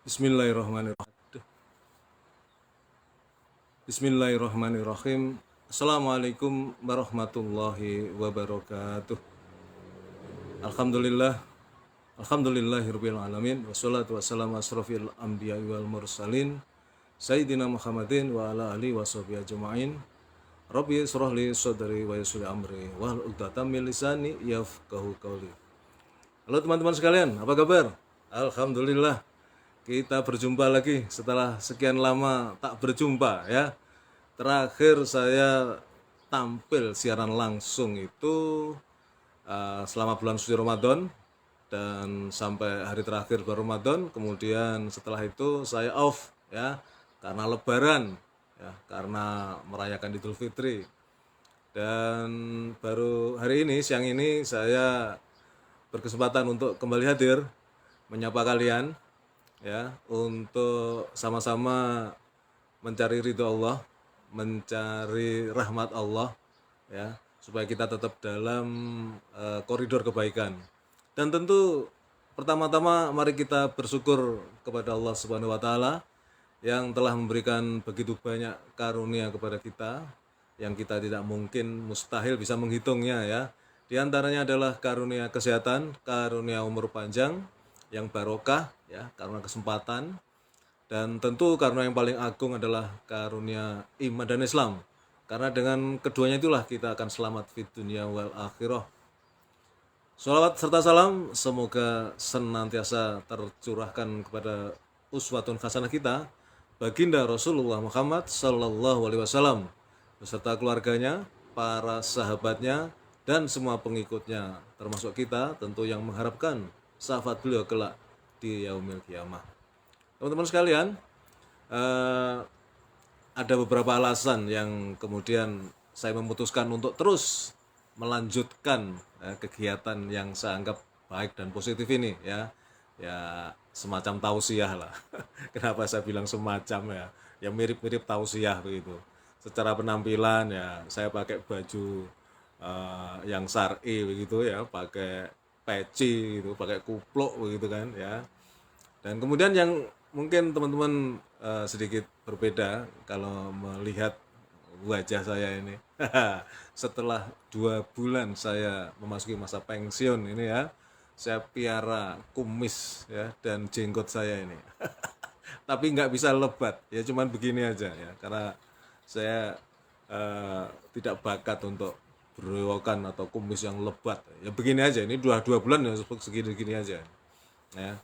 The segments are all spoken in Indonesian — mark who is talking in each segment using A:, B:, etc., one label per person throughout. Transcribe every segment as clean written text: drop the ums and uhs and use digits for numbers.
A: Bismillahirrahmanirrahim. Bismillahirrahmanirrahim. Assalamualaikum warahmatullahi wabarakatuh. Alhamdulillah. Alhamdulillahirabbil alamin. Wassalatu wassalamu asrofil anbiya wal mursalin. Sayyidina Muhammadin wa ala alihi washabihi ajmain. Rabbi israh li sadri wa yassir li amri wahlul 'uqdatam min lisani yafqahu qawli. Halo teman-teman sekalian, apa kabar? Alhamdulillah. Kita berjumpa lagi setelah sekian lama tak berjumpa ya. Terakhir saya tampil siaran langsung itu selama bulan suci Ramadan dan sampai hari terakhir bulan Ramadan. Kemudian setelah itu saya off ya karena Lebaran ya, karena merayakan Idul Fitri. Dan baru hari ini siang ini saya berkesempatan untuk kembali hadir menyapa kalian ya, untuk sama-sama mencari ridho Allah, mencari rahmat Allah ya, supaya kita tetap dalam koridor kebaikan. Dan tentu pertama-tama mari kita bersyukur kepada Allah Subhanahu wa taala yang telah memberikan begitu banyak karunia kepada kita yang kita tidak mungkin, mustahil bisa menghitungnya ya. Di antaranya adalah karunia kesehatan, karunia umur panjang yang barokah ya, karena kesempatan, dan tentu karena yang paling agung adalah karunia iman dan Islam, karena dengan keduanya itulah kita akan selamat fid dunya wal akhirah. Sholawat serta salam semoga senantiasa tercurahkan kepada uswatun hasanah kita, baginda Rasulullah Muhammad sallallahu alaihi wasallam beserta keluarganya, para sahabatnya, dan semua pengikutnya, termasuk kita tentu yang mengharapkan syafaat beliau kelak di yaumil kiamah. Teman-teman sekalian, ada beberapa alasan yang kemudian saya memutuskan untuk terus melanjutkan kegiatan yang saya anggap baik dan positif ini ya. Ya semacam tausiah lah. Kenapa saya bilang semacam ya? Ya mirip-mirip tausiah begitu. Secara penampilan ya saya pakai baju yang syar'i begitu ya, pakai peci gitu, pakai kupluk begitu kan ya. Dan kemudian yang mungkin teman-teman sedikit berbeda kalau melihat wajah saya ini. Setelah 2 bulan saya memasuki masa pensiun ini ya, saya piara kumis ya dan jenggot saya ini. Tapi nggak bisa lebat ya, cuman begini aja ya, karena saya tidak bakat untuk berewokan atau kumis yang lebat ya, begini aja. Ini 2 bulan ya segini-gini aja ya.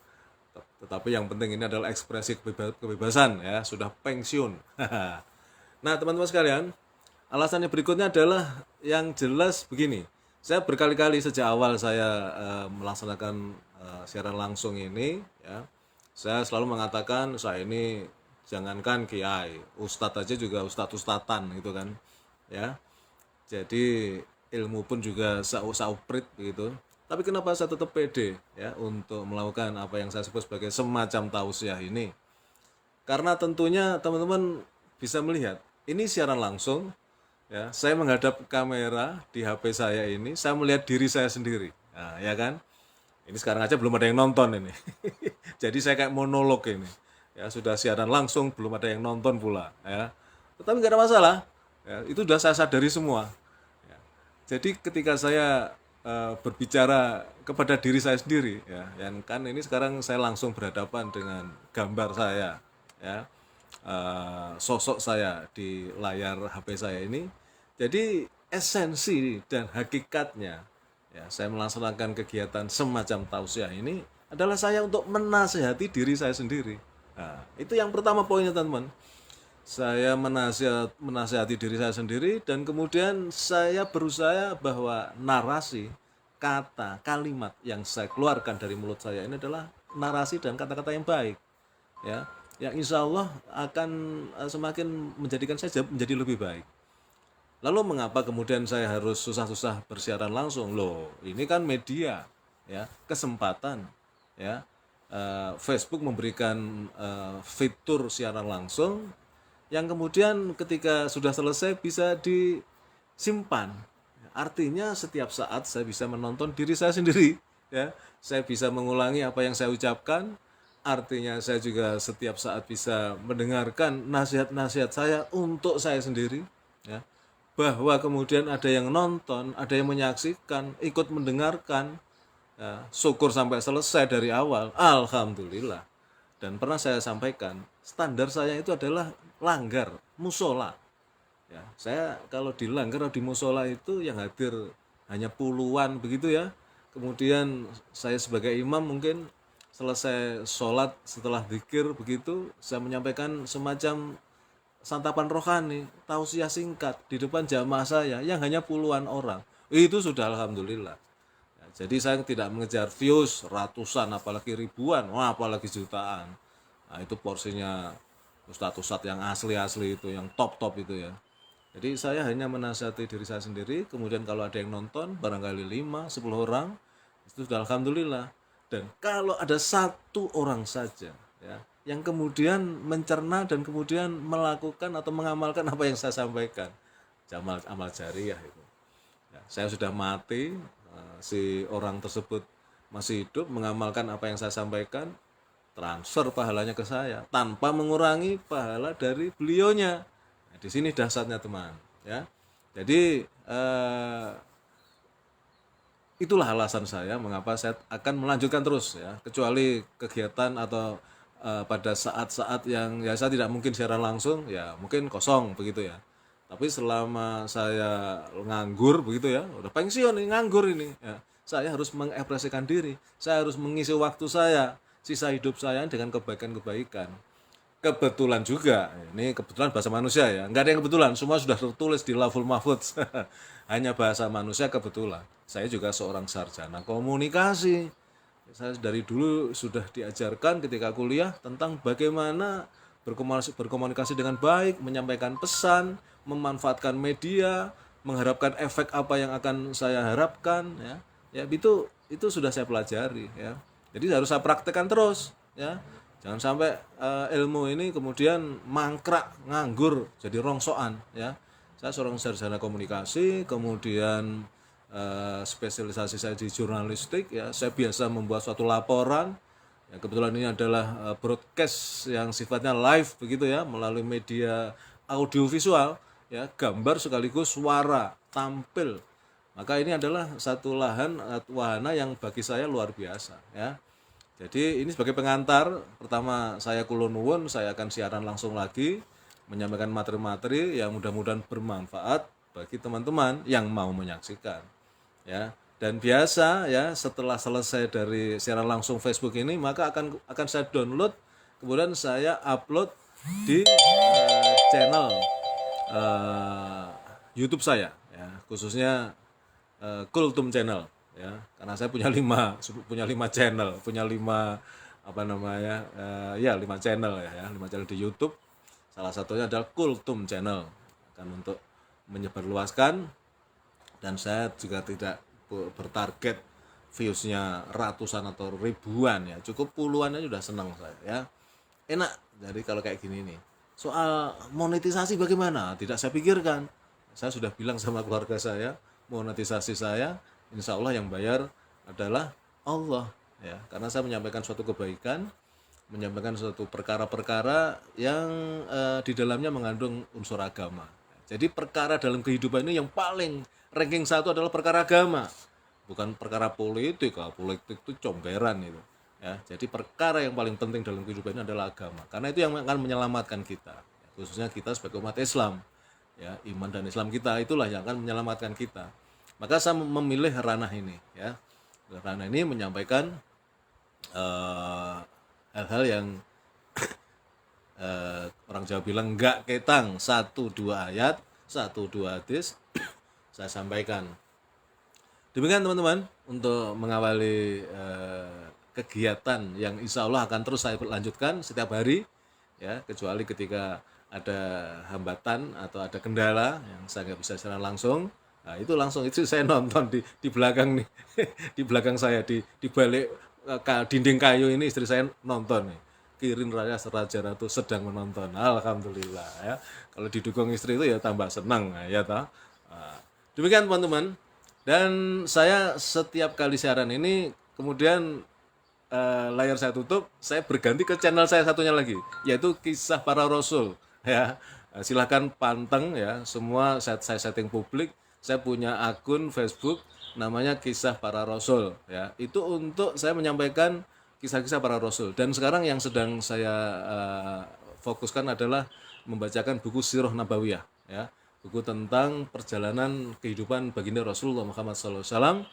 A: Tetapi yang penting ini adalah ekspresi kebebasan ya, sudah pensiun. Nah teman-teman sekalian, alasannya berikutnya adalah yang jelas begini. Saya berkali-kali sejak awal saya melaksanakan siaran langsung ini ya, saya selalu mengatakan saya ini jangankan kiai, ustadz aja juga ustadz-ustadzan gitu kan ya. Jadi ilmu pun juga sauprit begitu. Tapi kenapa saya tetap pede ya untuk melakukan apa yang saya sebut sebagai semacam tausiah ini? Karena tentunya teman-teman bisa melihat ini siaran langsung ya, saya menghadap kamera di HP saya ini, saya melihat diri saya sendiri. Nah, ya kan? Ini sekarang aja belum ada yang nonton ini. Jadi saya kayak monolog ini. Ya, sudah siaran langsung belum ada yang nonton pula ya. Tetapi nggak ada masalah. Ya, itu sudah saya sadari semua. Ya. Jadi ketika saya berbicara kepada diri saya sendiri ya, yang kan ini sekarang saya langsung berhadapan dengan gambar saya ya, sosok saya di layar HP saya ini. Jadi esensi dan hakikatnya ya, saya melaksanakan kegiatan semacam tausiah ini adalah saya untuk menasihati diri saya sendiri. Nah, itu yang pertama poinnya teman-teman. Saya menasihati diri saya sendiri, dan kemudian saya berusaha bahwa narasi, kata, kalimat yang saya keluarkan dari mulut saya ini adalah narasi dan kata-kata yang baik ya, yang insya Allah akan semakin menjadikan saya menjadi lebih baik. Lalu mengapa kemudian saya harus susah-susah bersiaran langsung? Loh, ini kan media ya, kesempatan ya. Facebook memberikan fitur siaran langsung yang kemudian ketika sudah selesai bisa disimpan. Artinya setiap saat saya bisa menonton diri saya sendiri ya. Saya bisa mengulangi apa yang saya ucapkan artinya saya juga setiap saat bisa mendengarkan nasihat-nasihat saya untuk saya sendiri, ya. Bahwa kemudian ada yang nonton, ada yang menyaksikan, ikut mendengarkan, ya, syukur sampai selesai dari awal, alhamdulillah. Dan pernah saya sampaikan, standar saya itu adalah langgar musola. Ya, saya kalau dilanggar di musola itu yang hadir hanya puluhan begitu ya. Kemudian saya sebagai imam mungkin selesai sholat setelah zikir begitu, saya menyampaikan semacam santapan rohani, tausiah singkat di depan jamaah saya yang hanya puluhan orang. Itu sudah alhamdulillah. Ya, jadi saya tidak mengejar views ratusan, apalagi ribuan, wah, apalagi jutaan. Nah, itu porsinya ustadz-ustadz yang asli-asli itu, yang top-top itu ya. Jadi saya hanya menasihati diri saya sendiri, kemudian kalau ada yang nonton, barangkali 5, 10 orang, itu sudah alhamdulillah. Dan kalau ada satu orang saja, ya, yang kemudian mencerna dan kemudian melakukan atau mengamalkan apa yang saya sampaikan, amal amal jariah itu. Ya, saya sudah mati, si orang tersebut masih hidup, mengamalkan apa yang saya sampaikan, transfer pahalanya ke saya tanpa mengurangi pahala dari beliaunya. Nah, di sini dahsyatnya teman, ya. Jadi itulah alasan saya mengapa saya akan melanjutkan terus ya, kecuali kegiatan atau pada saat-saat yang ya saya tidak mungkin siaran langsung, ya mungkin kosong begitu ya. Tapi selama saya nganggur begitu ya, udah pensiun nih, nganggur ini ya, saya harus mengekspresikan diri, saya harus mengisi waktu saya, sisa hidup saya dengan kebaikan-kebaikan. Kebetulan juga, ini kebetulan bahasa manusia ya, nggak ada yang kebetulan, semua sudah tertulis di Lauhul Mahfudz. Hanya bahasa manusia kebetulan. Saya juga seorang sarjana komunikasi. Saya dari dulu sudah diajarkan ketika kuliah tentang bagaimana berkomunikasi dengan baik, menyampaikan pesan, memanfaatkan media, mengharapkan efek apa yang akan saya harapkan, ya. Ya itu sudah saya pelajari ya. Jadi harus saya praktekkan terus ya. Jangan sampai ilmu ini kemudian mangkrak, nganggur, jadi rongsokan ya. Saya seorang sarjana komunikasi, kemudian spesialisasi saya di jurnalistik ya. Saya biasa membuat suatu laporan. Ya, kebetulan ini adalah broadcast yang sifatnya live begitu ya, melalui media audiovisual ya, gambar sekaligus suara tampil. Maka ini adalah satu wahana yang bagi saya luar biasa ya. Jadi ini sebagai pengantar, pertama saya kulon nuwun, saya akan siaran langsung lagi menyampaikan materi-materi yang mudah-mudahan bermanfaat bagi teman-teman yang mau menyaksikan. Ya. Dan biasa ya, setelah selesai dari siaran langsung Facebook ini, maka akan saya download, kemudian saya upload di channel YouTube saya ya, khususnya Kultum Channel ya, karena saya punya lima channel, punya lima apa namanya ya 5 channel ya, 5 channel di YouTube. Salah satunya adalah Kultum Channel, kan untuk menyebarluaskan, dan saya juga tidak bertarget viewsnya ratusan atau ribuan ya, cukup puluhan aja sudah senang saya ya, enak. Jadi kalau kayak gini nih, soal monetisasi bagaimana tidak saya pikirkan, saya sudah bilang sama keluarga saya, monetisasi saya insya Allah yang bayar adalah Allah ya, karena saya menyampaikan suatu kebaikan, menyampaikan suatu perkara-perkara yang di dalamnya mengandung unsur agama. Jadi perkara dalam kehidupan ini yang paling ranking 1 adalah perkara agama, bukan perkara politik. Politik itu comberan itu ya. Jadi perkara yang paling penting dalam kehidupan ini adalah agama, karena itu yang akan menyelamatkan kita, khususnya kita sebagai umat Islam ya, iman dan Islam kita itulah yang akan menyelamatkan kita. Maka saya memilih ranah ini ya, ranah ini menyampaikan hal-hal yang orang Jawa bilang enggak ketang, 1-2 ayat, 1-2 hadis saya sampaikan. Demikian teman-teman, untuk mengawali kegiatan yang insya Allah akan terus saya lanjutkan setiap hari ya, kecuali ketika ada hambatan atau ada kendala yang saya nggak bisa secara langsung. Nah, itu langsung itu saya nonton di belakang nih, di belakang saya, di balik dinding kayu ini istri saya nonton nih. Kirin Raya Seraja Ratu sedang menonton. Alhamdulillah ya. Kalau didukung istri itu ya tambah senang ya toh. Nah, demikian teman-teman. Dan saya setiap kali siaran ini kemudian layar saya tutup, saya berganti ke channel saya satunya lagi, yaitu Kisah Para Rasul. Ya, silahkan panteng ya, semua saya setting publik. Saya punya akun Facebook, namanya Kisah Para Rasul. Ya, itu untuk saya menyampaikan kisah-kisah para rasul. Dan sekarang yang sedang saya fokuskan adalah membacakan buku Sirah Nabawiyah, ya, buku tentang perjalanan kehidupan baginda Rasulullah Muhammad SAW.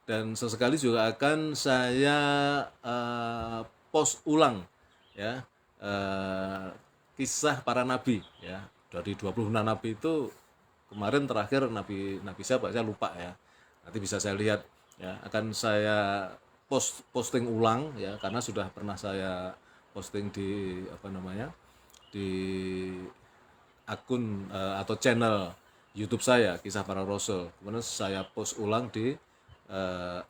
A: Dan sesekali juga akan saya post ulang, ya, kisah para nabi, ya, dari 26 nabi itu. Kemarin terakhir nabi siapa saya lupa ya, nanti bisa saya lihat ya, akan saya posting ulang ya, karena sudah pernah saya posting di apa namanya, di akun atau channel YouTube saya Kisah Para Rasul. Kemudian saya post ulang di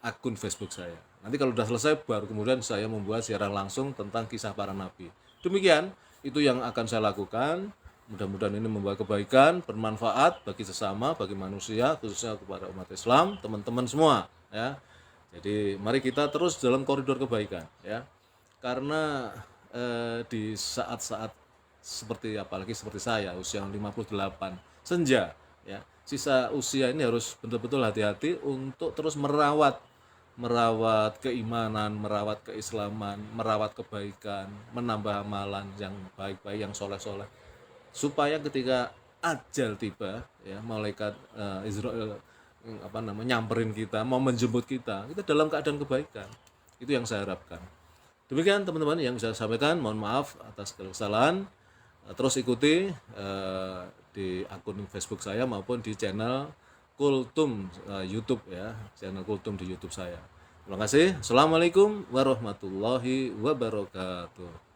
A: akun Facebook saya. Nanti kalau sudah selesai baru kemudian saya membuat siaran langsung tentang kisah para nabi. Demikian itu yang akan saya lakukan. Mudah-mudahan ini membawa kebaikan, bermanfaat bagi sesama, bagi manusia, khususnya kepada umat Islam, teman-teman semua ya. Jadi mari kita terus dalam koridor kebaikan ya. Karena di saat-saat seperti apalagi seperti saya usia 58 senja ya, sisa usia ini harus betul-betul hati-hati untuk terus merawat keimanan, merawat keislaman, merawat kebaikan, menambah amalan yang baik-baik, yang soleh-soleh, supaya ketika ajal tiba ya, malaikat Israel nyamperin kita, mau menjemput kita dalam keadaan kebaikan. Itu yang saya harapkan. Demikian teman-teman yang bisa saya sampaikan. Mohon maaf atas kesalahan. Terus ikuti di akun Facebook saya maupun di channel Kultum YouTube ya, channel Kultum di YouTube saya. Terima kasih. Assalamualaikum warahmatullahi wabarakatuh.